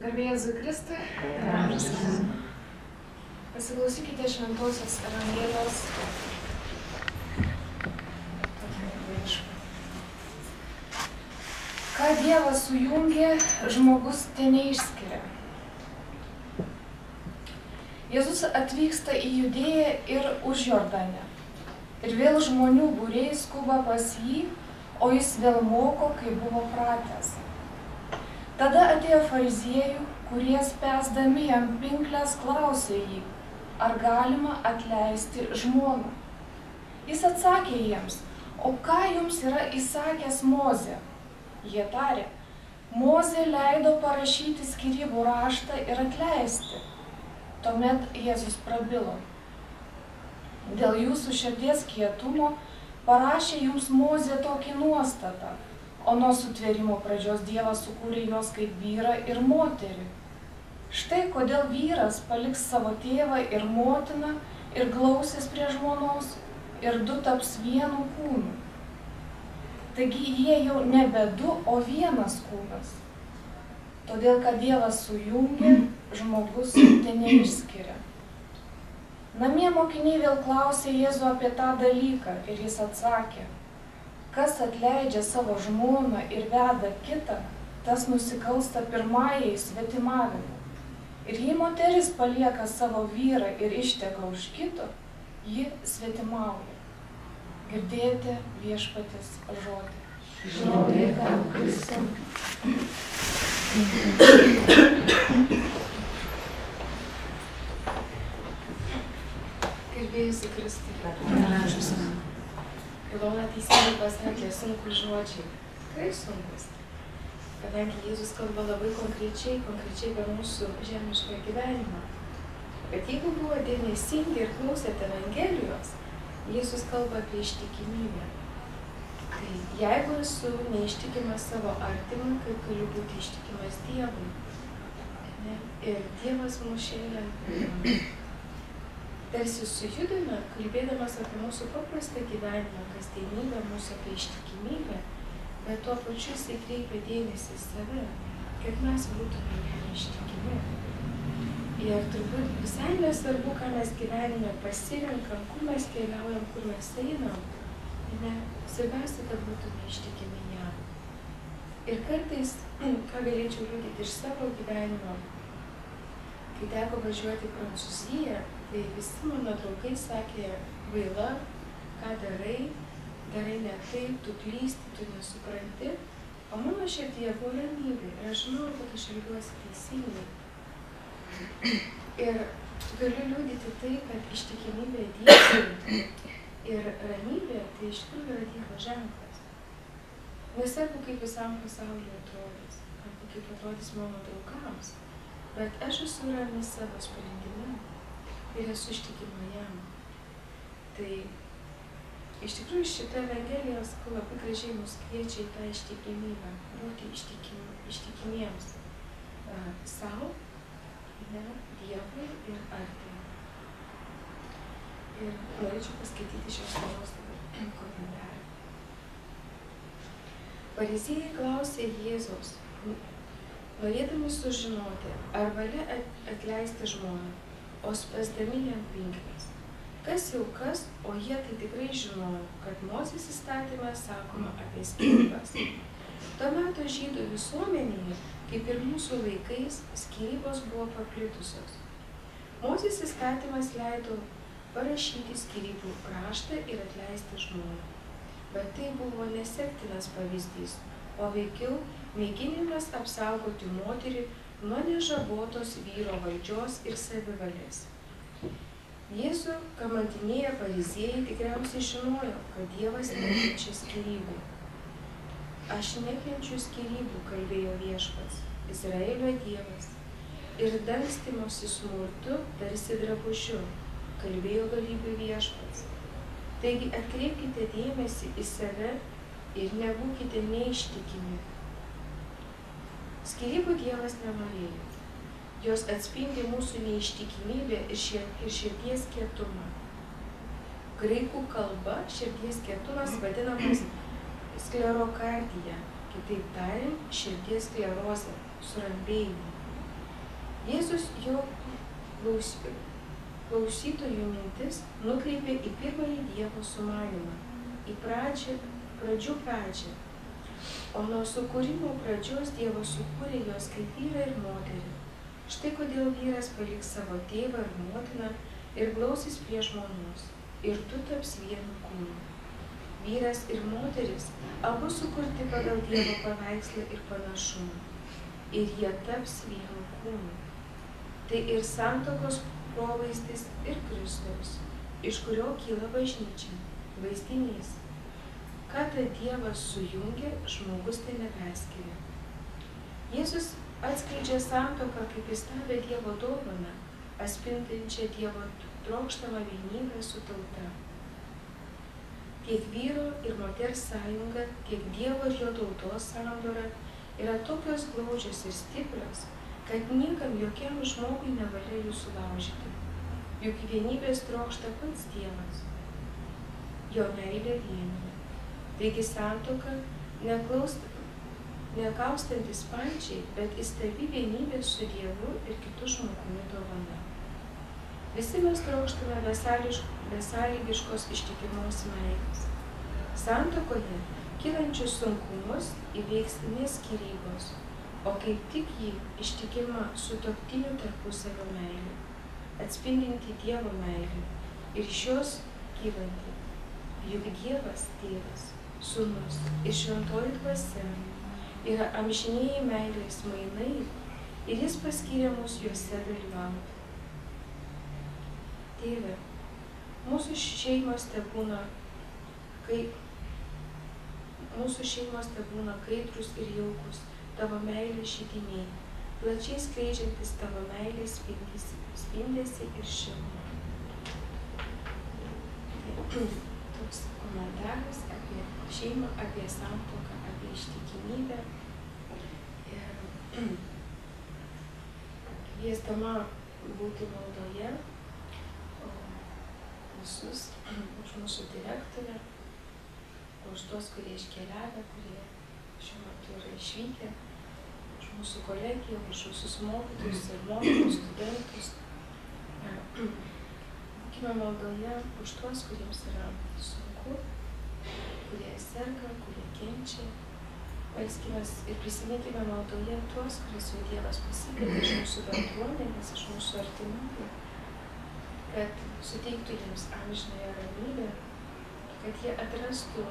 Garbė Jėzui Kristui. Pasiklausykite Šventosios Evangelijos. Ką Dievas sujungė, žmogus teneišskiria. Jėzus atvyksta į Judėją ir už Jordanę. Ir vėl žmonių būriai skuba pas jį, o jis vėl moko, kaip buvo pratęs. Tada atėjo fariziejų, kurie spęsdami jam pinkles klausė jį, ar galima atleisti žmoną. Jis atsakė jiems, o ką jums yra įsakęs Mozė? Jie tarė, Mozė leido parašyti skyrybų raštą ir atleisti. Tuomet Jėzus prabilo. Dėl jūsų širdies kietumo parašė jums Mozė tokį nuostatą, o nuo sutvėrimo pradžios Dievas sukūrė juos kaip vyrą ir moterį. Štai kodėl vyras paliks savo tėvą ir motiną ir glausis prie žmonos ir du taps vienu kūnu. Taigi jie jau nebe du, o vienas kūnas. Todėl, kad Dievas sujungė, žmogus teneišskiria. Namie mokiniai vėl klausė Jėzų apie tą dalyką ir jis atsakė, kas atleidžia savo žmoną ir veda kitą, tas nusikalsta pirmajai svetimavimu. Ir jei moteris palieka savo vyrą ir išteka už kito, ji svetimauja. Girdėjote Viešpaties žodį. Šlovė tau, Kristau. Garbėjusi Kristui. Ilona teisingai pasakė, sunkus žodžiai. Tikrai sunkus. Kadangi Jėzus kalba labai konkrečiai apie mūsų žemišką gyvenimą. Bet jeigu buvo dėmesingi ir klausėte Evangelijos, Jėzus kalba apie ištikimybę. Tai jeigu esu neištikimas savo artimui, kaip galiu būti ištikimas Dievui. Ne? Ir Dievas mus šiandien tarsi sujudina, kalbėdamas apie mūsų paprastą gyvenimą, kasdienybę, mūsų apie ištikimybę, bet tuo pačiu jisai kreipia dėmesį į save, kad mes būtume ištikimi. Ir turbūt visai nesvarbu, ką mes gyvenime pasirinkam, kur mes keliaujam, kur mes einam, ne, svarbiausia, kad būtume ištikimi jam. Ir kartais, ką galėčiau liudyti iš savo gyvenimo, kai teko važiuoti į Prancūziją, tai visi mano draugai sakė, vaila, ką darai ne taip, tu klysti, tu nesupranti. O mano širdyje buvo ramybė ir aš žinau, kad aš elgiuosi teisingai. Ir galiu liudyti tai, kad ištikimybė Dievui ir ramybė tai iš tikrųjų yra Dievo ženklas. Nesvarbu, kaip visam pasauliu atrodys, arba kaip atrodys mano draugams, bet aš esu rami savo sprendime ir esu ištikima jam. Tai iš tikrųjų šita Evangelija labai gražiai mus kviečia į tą ištikimybę, būti ištikimiems savo, Dievui ir artimui. Ir norėčiau paskaityti šios dienos komentarą. Fariziejai klausė Jėzaus, norėdami sužinoti, ar valia atleisti žmoną, o spęsdami jam pinkles. Kas jau kas, o jie tai tikrai žinojo, kad Mozės įstatyme sakoma apie skyrybas. Tuo metu žydų visuomenėje, kaip ir mūsų laikais, skyrybos buvo paplitusios. Mozės įstatymas leido parašyti skyrybų raštą ir atleisti žmoną. Bet tai buvo nesektinas pavyzdys, o veikiau mėginimas apsaugoti moterį nuo nežabotos vyro valdžios ir savivalės. Jėzų kamantinėję fariziejai tikriausiai žinojo, kad Dievas nekenčia skyrybų. Aš nekenčiu skyrybų, kalbėjo Viešpats, Izraelio Dievas, ir dangstymosi smurtu tarsi drabužiu, kalbėjo galybių Viešpats. Taigi atkreipkite dėmesį į save ir nebūkite neištikimi. Skyrybų Dievas nenorėjo. Jos atspindi mūsų neištikimybę ir širdies kietumą. Graikų kalba širdies kietumas vadinamas sklerokardija, kitaip tariant, širdies sklerozė, surambėjimu. Jėzus jo klausytojų mintis nukreipė į pirmąjį Dievo sumanymą, į pradžių pradžią. O nuo sukūrimo pradžios Dievas sukūrė juos kaip vyrą ir moterį. Štai kodėl vyras paliks savo tėvą ir motiną ir glausis prie žmonos, ir du taps vienu kūnu. Vyras ir moteris abu sukurti pagal Dievo paveikslą ir panašumą, ir jie taps vienu kūnu. Tai ir santuokos provaizdis ir Kristaus, iš kurio kyla bažnyčia, vaizdinys. Ką tai Dievas sujungė, žmogus tai neperskiria. Jėzus atskleidžia santuoką kaip įstabią Dievo dovaną, atspindinčią Dievo trokštamą vienybę su tauta. Tiek vyro ir moters sąjunga, tiek Dievo ir jo tautos sandora yra tokios glaudžios ir stiprios, kad niekam jokiam žmogui nevalia jų sulaužyti. Juk vienybės trokšta pats Dievas. Jo meilė vienija. Taigi santuoka nekaustantis pančiai, bet įstabi vienybė su Dievu ir kitu žmogumi dovana. Visi mes trokštame besąlygiškos ištikimos meilės. Santuokoje kylančius sunkumus įveiks ne skyrybos, o kaip tik jį ištikima sutuoktinių tarpusavio meilė, atspindinti Dievo meilę ir iš jos kylanti. Juk Dievas, Tėvas, Sūnus ir Šventoji Dvasia yra amžinieji meilės mainai ir jis paskyrė mus juose dalyvauti. Tėve, mūsų šeimos tebūna kaitrus ir jaukus, tavo meilės židiniai, plačiai skleidžiantis tavo meilės spindesį ir šilumą. Toks komentaras apie šeimą, apie santuoką, apie ištikimybę. Ir kviesdama būti maldoje visus, už mūsų direktorę, už tuos, kurie iškeliavę, kurie šiuo metu yra išvykę, už mūsų kolegiją, už visus mokytojus ir mokytojus, studentus. Būkime maldoje už tuos, kuriems yra sunku, kurie serga, kurie kenčia. Melskimės ir prisiminkime maldoje tuos, kuriuos jau Dievas pasikvietė iš mūsų bendruomenės, iš mūsų artimųjų, kad suteiktų jiems amžinąją ramybę, kad jie atrastų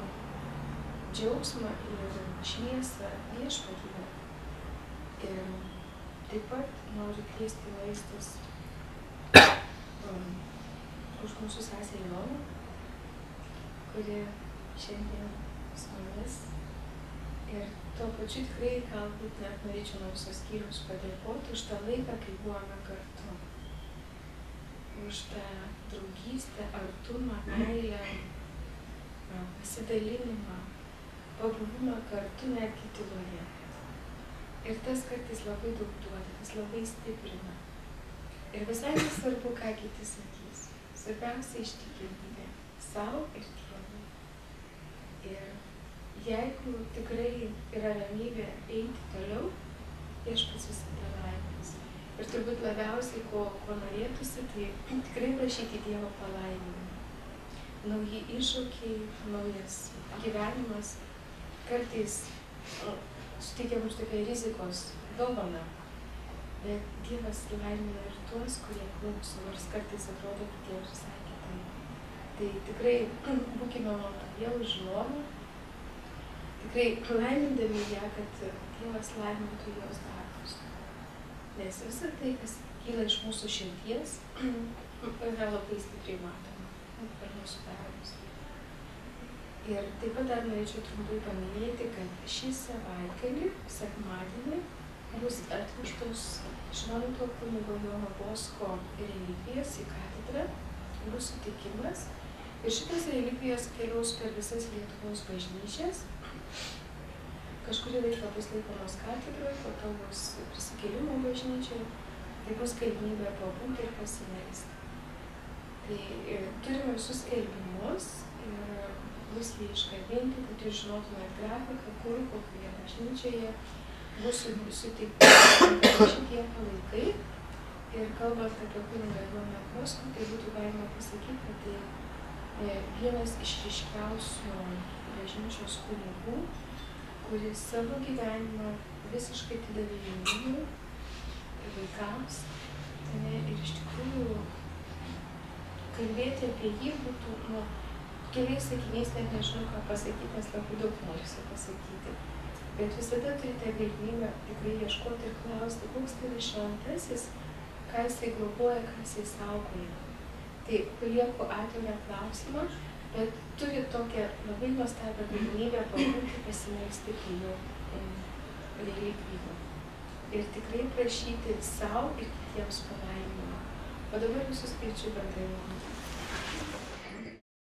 džiaugsmą ir šviesą viešpatyje. Ir taip pat noriu kviesti melstis už mūsų sesę Iloną, kuri šiandien su mumis. Ir tuo pačiu tikrai galbūt net norėčiau nuo visos skyriaus padėkoti už tą laiką, kai buvome kartu. Už tą draugystę, artumą, meilę, pasidalinimą, pabuvimą kartu netgi tyloje. Ir tas kartais labai daug duoda, tas labai stiprina. Ir visai nesvarbu, ką kiti sakys. Svarbiausia ištikimybė savo ir Dievui. Ir jeigu tikrai yra ramybė eiti toliau, viešpats visada laimės. Ir turbūt labiausiai, ko norėtųsi, tai tikrai prašyti Dievo palaiminimo. Nauji iššūkiai, naujas gyvenimas kartais suteikia mums tokią rizikos dovaną. Bet Dievas laimina ir tuos, kurie klauso, nors kartais atrodo kitiems visai kitaip. Tai tikrai būkime maldoje už Iloną, tikrai laimindami ją, kad Dievas laimintų jos darbus. Nes visa tai, kas kyla iš mūsų širdies, yra labai stipriai matoma per mūsų darbus. Ir taip pat dar norėčiau trumpai paminėti, kad šį savaitgalį, sekmadienį, bus atvežtos Švento kunigo Jono Bosko relikvijos į katedrą, bus sutikimas. Ir šitas relikvijos keliaus per visas Lietuvos bažnyčias. Kažkurį laiką bus laikomos katedroje, po to bus prisikėlimo bažnyčioje, tai bus galimybė pabūti ir pasimelsti. Tai turime visus skelbimus ir bus jie iškabinti, kad jūs žinotumėt grafiką, kur, kokioje bažnyčioje bus suteikti šitie palaikai. kalbant apie kunigą Joną Groskų, tai būtų galima pasakyti, kad tai vienas iš ryškiausių bažnyčios kunigų, kuris savo gyvenimą visiškai atidavė jaunimui, vaikams. Ir iš tikrųjų kalbėti apie jį būtų, keliais sakiniais net nežinau, ką pasakyti, nes labai daug norisi pasakyti. Bet visada turite galimybę tikrai ieškoti ir klausti, koks tai yra šventasis, ką jisai globoja, ką jisai saugoja. Tai palieku atvirą klausimą, bet turi tokią labai nuostabią galimybę pabūti, pasimelsti prie jo relikvijų. Ir tikrai prašyti savo ir kitiems palaiminimo. O dabar visus kviečiu bendrai maldą.